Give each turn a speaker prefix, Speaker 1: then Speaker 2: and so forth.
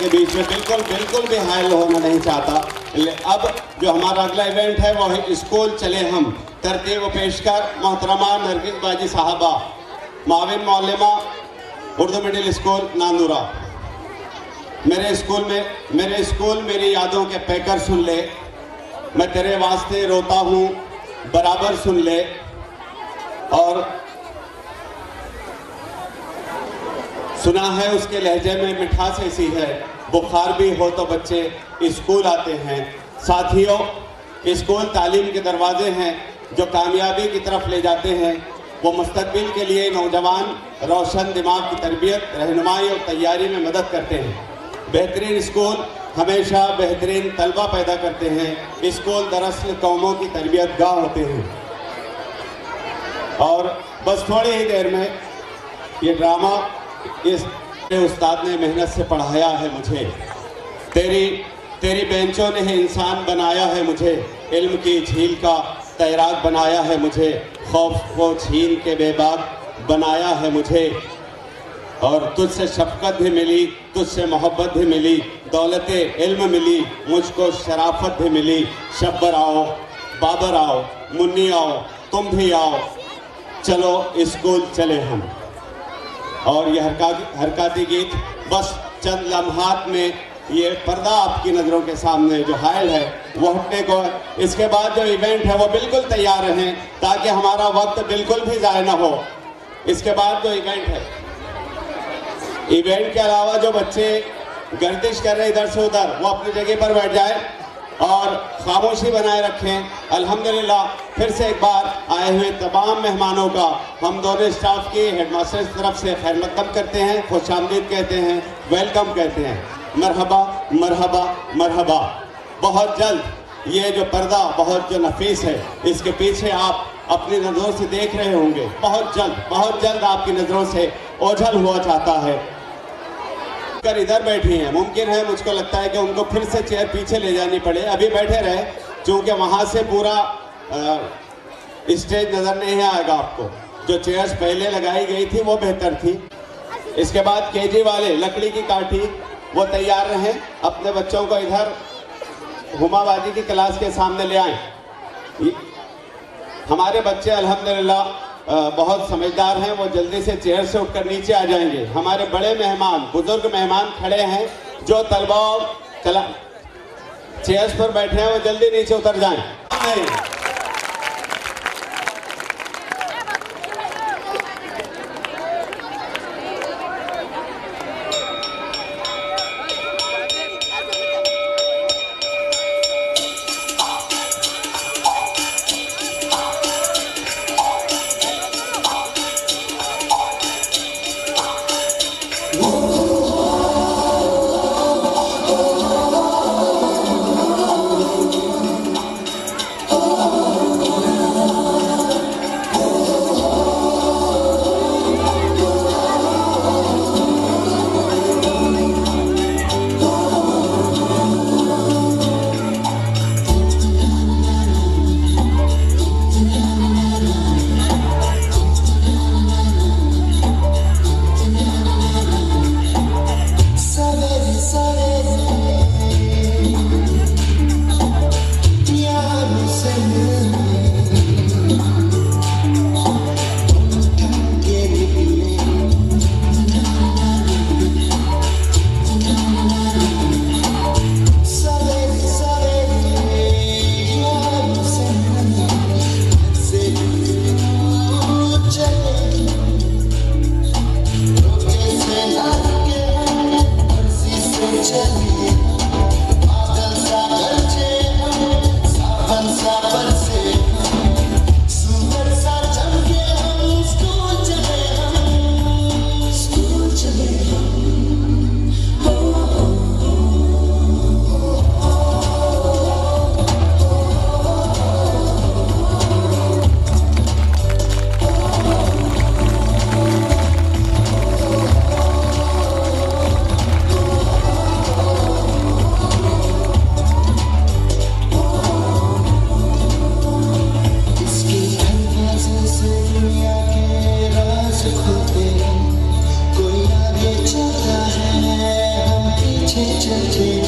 Speaker 1: बीच में बिल्कुल भी हायल होना नहीं चाहता। अब जो हमारा अगला इवेंट है वो है स्कूल चले हम। तरतीब पेशकार मोहतरमा नरगिस बाजी साहबा, माविन मौलमा, उर्दू मिडिल स्कूल नांदूरा। मेरे स्कूल मेरी यादों के पैकर सुन ले, मैं तेरे वास्ते रोता हूँ बराबर सुन ले। और सुना है उसके लहजे में मिठास ऐसी है, बुखार भी हो तो बच्चे स्कूल आते हैं। साथियों, स्कूल तालीम के दरवाजे हैं जो कामयाबी की तरफ ले जाते हैं। वो मुस्तकबिल के लिए नौजवान रोशन दिमाग की तरबियत, रहनुमाई और तैयारी में मदद करते हैं। बेहतरीन स्कूल हमेशा बेहतरीन तलबा पैदा करते हैं। स्कूल दरअसल कौमों की तरबियत गाह होते हैं। और बस थोड़ी ही देर में ये ड्रामा इस उस्ताद ने मेहनत से पढ़ाया है मुझे। तेरी बेंचों ने इंसान बनाया है मुझे, इल्म की झील का तैराक बनाया है मुझे, खौफ को छीन के बेबाक बनाया है मुझे। और तुझसे शफकत भी मिली, तुझसे मोहब्बत भी मिली, दौलत इल्म मिली, मुझको शराफत भी मिली। शब्बर आओ, बाबर आओ, मुन्नी आओ, तुम भी आओ, चलो स्कूल चले हम। और यह हरकती गीत बस चंद लम्हात में ये पर्दा आपकी नज़रों के सामने जो हायल है वो हटने को है। इसके बाद जो इवेंट है वो बिल्कुल तैयार रहें ताकि हमारा वक्त बिल्कुल भी ज़ाया ना हो। इसके बाद जो इवेंट है, इवेंट के अलावा जो बच्चे गर्दिश कर रहे हैं इधर से उधर, वो अपनी जगह पर बैठ जाए और खामोशी बनाए रखें। अल्हम्दुलिल्लाह फिर से एक बार आए हुए तमाम मेहमानों का हम दोनों स्टाफ की हेडमास्टर की तरफ से खैर मकदम करते हैं, खुशामदीद कहते हैं, वेलकम कहते हैं। मरहबा मरहबा मरहबा। बहुत जल्द ये जो पर्दा बहुत जो नफीस है इसके पीछे आप अपनी नज़रों से देख रहे होंगे। बहुत जल्द आपकी नज़रों से ओझल हुआ चाहता है। कर इधर बैठी हैं, मुमकिन है मुझको लगता है कि उनको फिर से चेयर पीछे ले जानी पड़े। अभी बैठे रहे क्योंकि वहाँ से पूरा स्टेज नज़र नहीं आएगा आपको। जो चेयर्स पहले लगाई गई थी वो बेहतर थी। इसके बाद केजी वाले लकड़ी की काठी वो तैयार रहें, अपने बच्चों को इधर हुमाबाजी की क्लास के सामने ले आएं। हमारे बच्चे अल्हम्दुलिल्लाह बहुत समझदार हैं, वो जल्दी से चेयर से उठकर नीचे आ जाएंगे। हमारे बड़े मेहमान, बुजुर्ग मेहमान खड़े हैं, जो तलबा चेयर्स पर बैठे हैं वो जल्दी नीचे उतर जाएं।
Speaker 2: Oh पीछे चलते